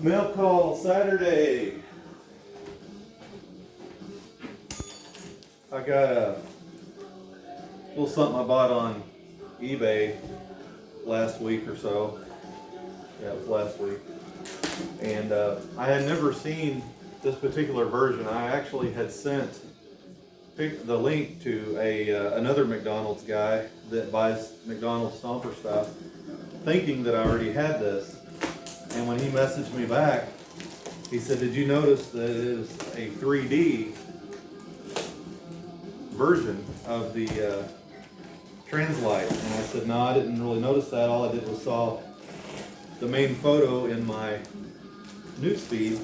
Mail call Saturday. I got a little something I bought on eBay last week or so. Yeah, it was last week. And I had never seen this particular version. I actually had sent the link to another McDonald's guy that buys McDonald's Stomper stuff, thinking that I already had this. And when he messaged me back, he said, "Did you notice that it is a 3D version of the Translite?" And I said, "No, I didn't really notice that. All I did was saw the main photo in my newsfeed."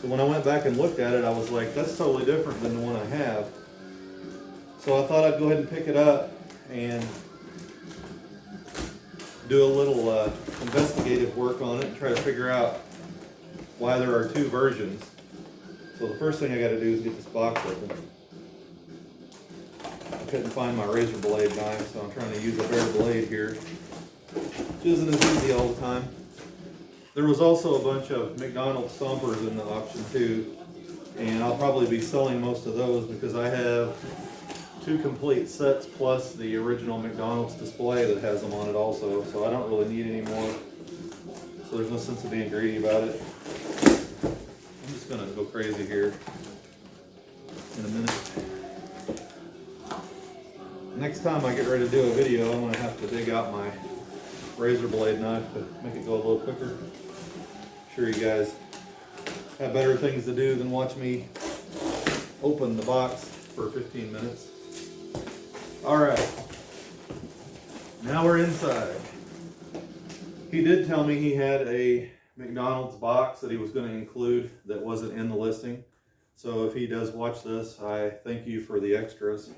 So when I went back and looked at it, I was like, that's totally different than the one I have. So I thought I'd go ahead and pick it up and do a little investigative work on it and try to figure out why there are two versions. So the first thing I got to do is get this box open. I couldn't find my razor blade knife, so I'm trying to use a bare blade here, which isn't as easy all the time. There was also a bunch of McDonald's Stompers in the auction too, and I'll probably be selling most of those because I have 2 complete sets plus the original McDonald's display that has them on it also, so I don't really need any more. So there's no sense of being greedy about it. I'm just gonna go crazy here in a minute. Next time I get ready to do a video, I'm gonna have to dig out my razor blade knife to make it go a little quicker. I'm sure you guys have better things to do than watch me open the box for 15 minutes. Alright, now we're inside. He did tell me he had a McDonald's box that he was going to include that wasn't in the listing. So if he does watch this, I thank you for the extras.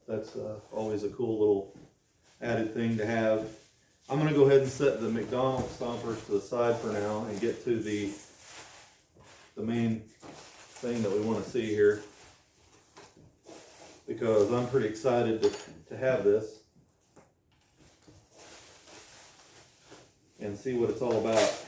That's always a cool little added thing to have. I'm going to go ahead and set the McDonald's Stompers to the side for now and get to the main thing that we want to see here, because I'm pretty excited to have this and see what it's all about.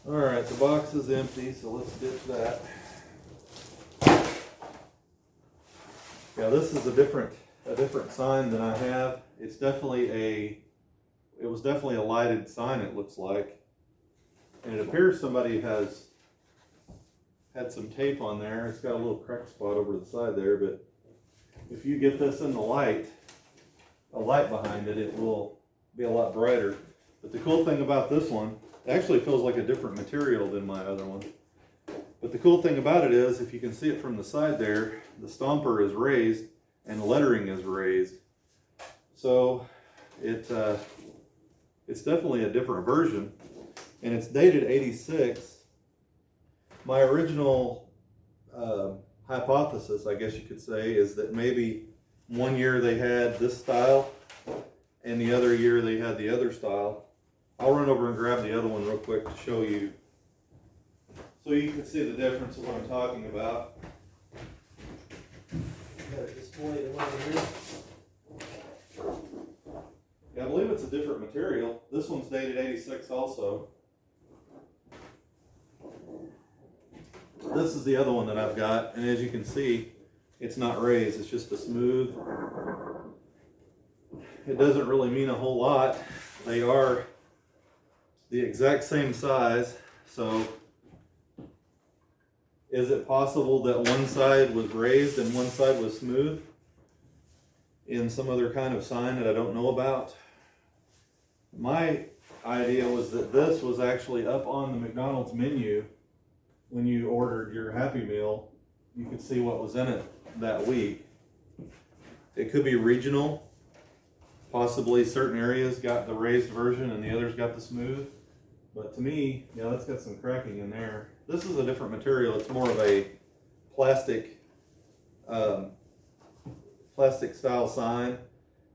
Alright, the box is empty, so let's ditch that. Yeah, this is a different sign than I have. It's definitely it was definitely a lighted sign, it looks like. And it appears somebody has had some tape on there. It's got a little crack spot over the side there, but if you get this in the light, a light behind it, it will be a lot brighter. But the cool thing about this one, it actually feels like a different material than my other one. But the cool thing about it is, if you can see it from the side there, the Stomper is raised and the lettering is raised. So it's definitely a different version, and it's dated 86. My original hypothesis, I guess you could say, is that maybe one year they had this style and the other year they had the other style. I'll run over and grab the other one real quick to show you, so you can see the difference of what I'm talking about. Got it displayed over here. Yeah, I believe it's a different material. This one's dated 86 also. This is the other one that I've got, and as you can see, it's not raised, it's just a smooth. It doesn't really mean a whole lot. They are the exact same size, so is it possible that one side was raised and one side was smooth in some other kind of sign that I don't know about? My idea was that this was actually up on the McDonald's menu when you ordered your Happy Meal. You could see what was in it that week. It could be regional. Possibly certain areas got the raised version and the others got the smooth. But to me, yeah, that's got some cracking in there. This is a different material. It's more of a plastic style sign,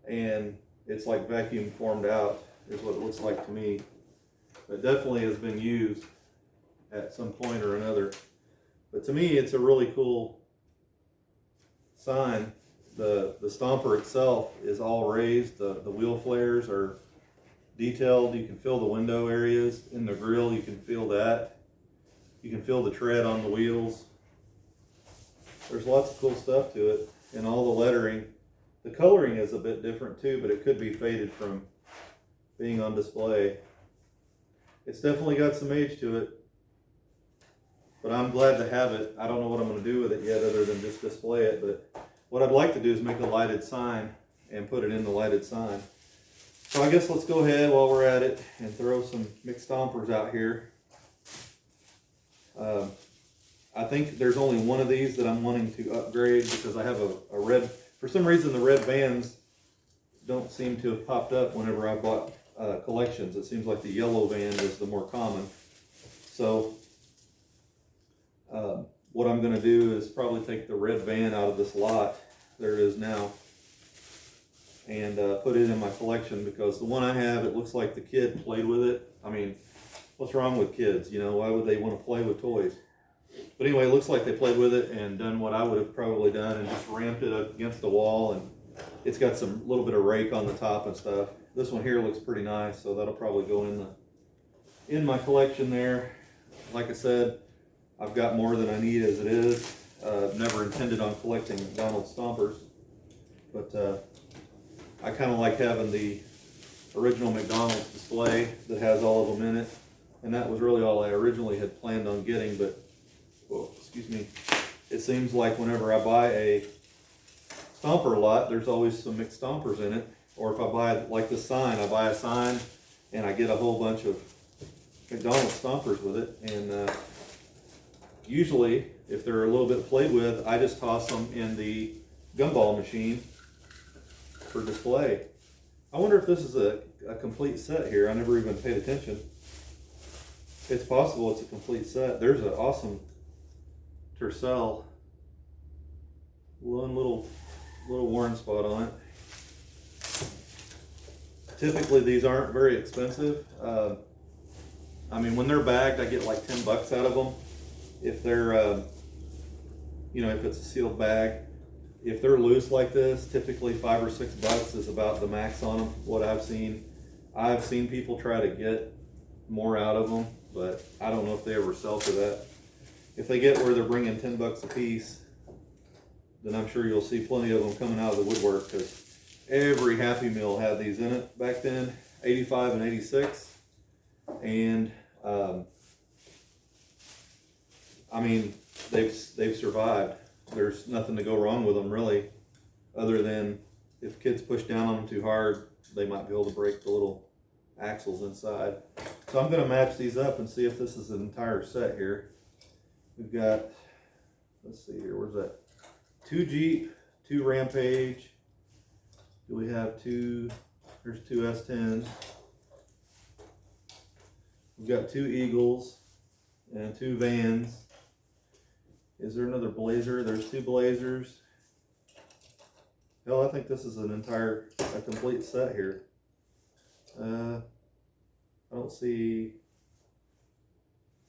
and it's like vacuum formed out is what it looks like to me. It definitely has been used at some point or another. But to me, it's a really cool sign. The Stomper itself is all raised. The wheel flares are detailed. You can feel the window areas in the grill. You can feel that. You can feel the tread on the wheels. There's lots of cool stuff to it, and all the lettering. The coloring is a bit different too, but it could be faded from being on display. It's definitely got some age to it, but I'm glad to have it. I don't know what I'm going to do with it yet other than just display it, but what I'd like to do is make a lighted sign and put it in the lighted sign. So I guess let's go ahead while we're at it and throw some McStompers out here. I think there's only one of these that I'm wanting to upgrade because I have a red, for some reason the red vans don't seem to have popped up whenever I bought collections. It seems like the yellow van is the more common. So what I'm going to do is probably take the red van out of this lot, there it is now, and put it in my collection because the one I have, it looks like the kid played with it. I mean, what's wrong with kids? You know, why would they want to play with toys? But anyway, it looks like they played with it and done what I would have probably done and just ramped it up against the wall, and it's got some little bit of rake on the top and stuff. This one here looks pretty nice, so that'll probably go in my collection there. Like I said, I've got more than I need as it is. Never intended on collecting McDonald's Stompers, but I kind of like having the original McDonald's display that has all of them in it, and that was really all I originally had planned on getting. But whoa, excuse me, it seems like whenever I buy a Stomper lot, there's always some McStompers in it. Or if I buy, like this sign, I buy a sign and I get a whole bunch of McDonald's Stompers with it. And usually, if they're a little bit played with, I just toss them in the gumball machine for display. I wonder if this is a complete set here. I never even paid attention. It's possible it's a complete set. There's an awesome tercel. One little worn spot on it. Typically these aren't very expensive. I mean, when they're bagged, I get like $10 out of them. If they're, you know, if it's a sealed bag. If they're loose like this, typically $5 or $6 is about the max on them. What I've seen people try to get more out of them, but I don't know if they ever sell for that. If they get where they're bringing $10 a piece, then I'm sure you'll see plenty of them coming out of the woodwork, because every Happy Meal had these in it back then, 85 and 86. And I mean, they've survived. There's nothing to go wrong with them really, other than if kids push down on them too hard, they might be able to break the little axles inside. So I'm going to match these up and see if this is an entire set here. We've got, let's see here, where's that? 2 Jeep, 2 Rampage. Do we have 2? There's 2 S10s. We've got 2 Eagles and 2 Vans. Is there another Blazer? There's 2 Blazers. Hell, I think this is a complete set here. I don't see,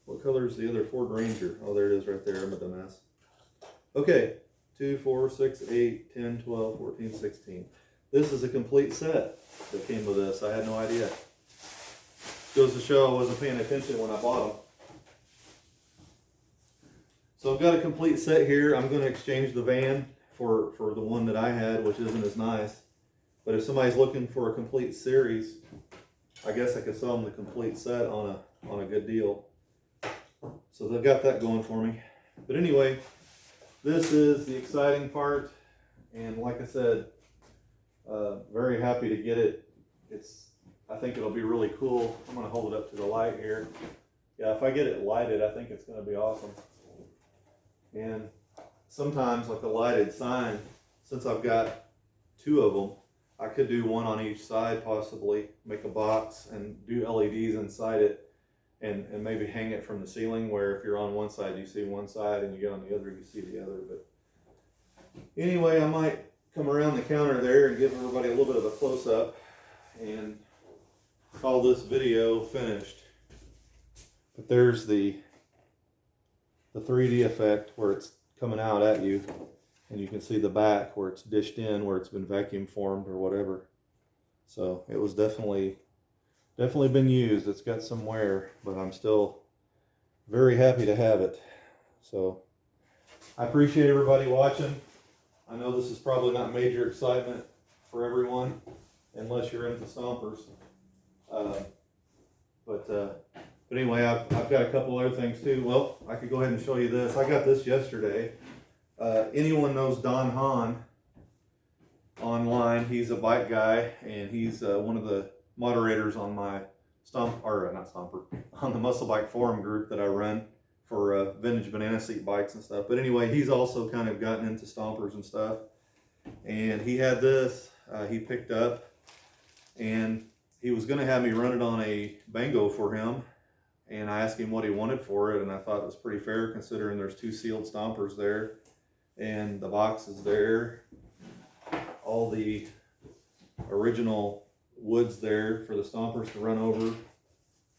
what color is the other Ford Ranger? Oh, there it is right there. I'm a dumbass. Okay, 2, 4, 6, 8, 10, 12, 14, 16. This is a complete set that came with this. I had no idea. Goes to show I wasn't paying attention when I bought them. So I've got a complete set here. I'm going to exchange the van for the one that I had, which isn't as nice. But if somebody's looking for a complete series, I guess I could sell them the complete set on a good deal. So they've got that going for me. But anyway, this is the exciting part. And like I said, very happy to get it. I think it'll be really cool. I'm going to hold it up to the light here. Yeah, if I get it lighted, I think it's going to be awesome. And sometimes, like a lighted sign, since I've got 2 of them, I could do one on each side, possibly make a box and do LEDs inside it, and maybe hang it from the ceiling, where if you're on one side you see one side and you get on the other you see the other. But anyway, I might come around the counter there and give everybody a little bit of a close-up and call this video finished. But there's the the 3D effect where it's coming out at you, and you can see the back where it's dished in, where it's been vacuum formed or whatever. So it was definitely been used. It's got some wear, but I'm still very happy to have it. So I appreciate everybody watching. I know this is probably not major excitement for everyone, unless you're into stompers. But anyway, I've got a couple other things too. Well, I could go ahead and show you this. I got this yesterday. Anyone knows Don Hahn online? He's a bike guy, and he's one of the moderators on my on the Muscle Bike Forum group that I run for vintage banana seat bikes and stuff. But anyway, he's also kind of gotten into stompers and stuff. And he had this, he picked up, and he was going to have me run it on a Bango for him. And I asked him what he wanted for it, and I thought it was pretty fair considering there's 2 sealed stompers there, and the box is there, all the original woods there for the stompers to run over,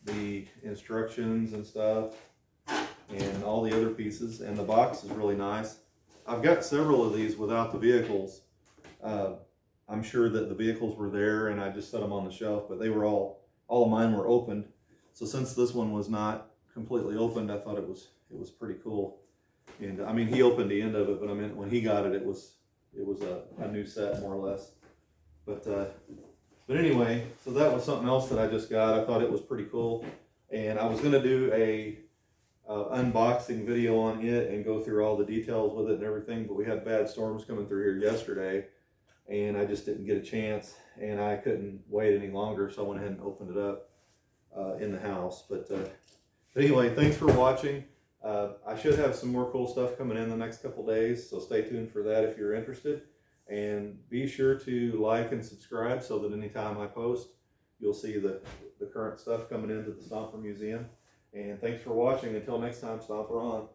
the instructions and stuff, and all the other pieces, and the box is really nice. I've got several of these without the vehicles. I'm sure that the vehicles were there and I just set them on the shelf, but they were all of mine were opened. So since this one was not completely opened, I thought it was pretty cool. And I mean, he opened the end of it, but I mean, when he got it, it was a new set more or less. But anyway, so that was something else that I just got. I thought it was pretty cool, and I was gonna do a unboxing video on it and go through all the details with it and everything, but we had bad storms coming through here yesterday, and I just didn't get a chance, and I couldn't wait any longer, so I went ahead and opened it up in the house. But anyway, thanks for watching. I should have some more cool stuff coming in the next couple days, so stay tuned for that if you're interested. And be sure to like and subscribe so that anytime I post, you'll see the current stuff coming into the Stomper Museum. And thanks for watching. Until next time, Stomper on.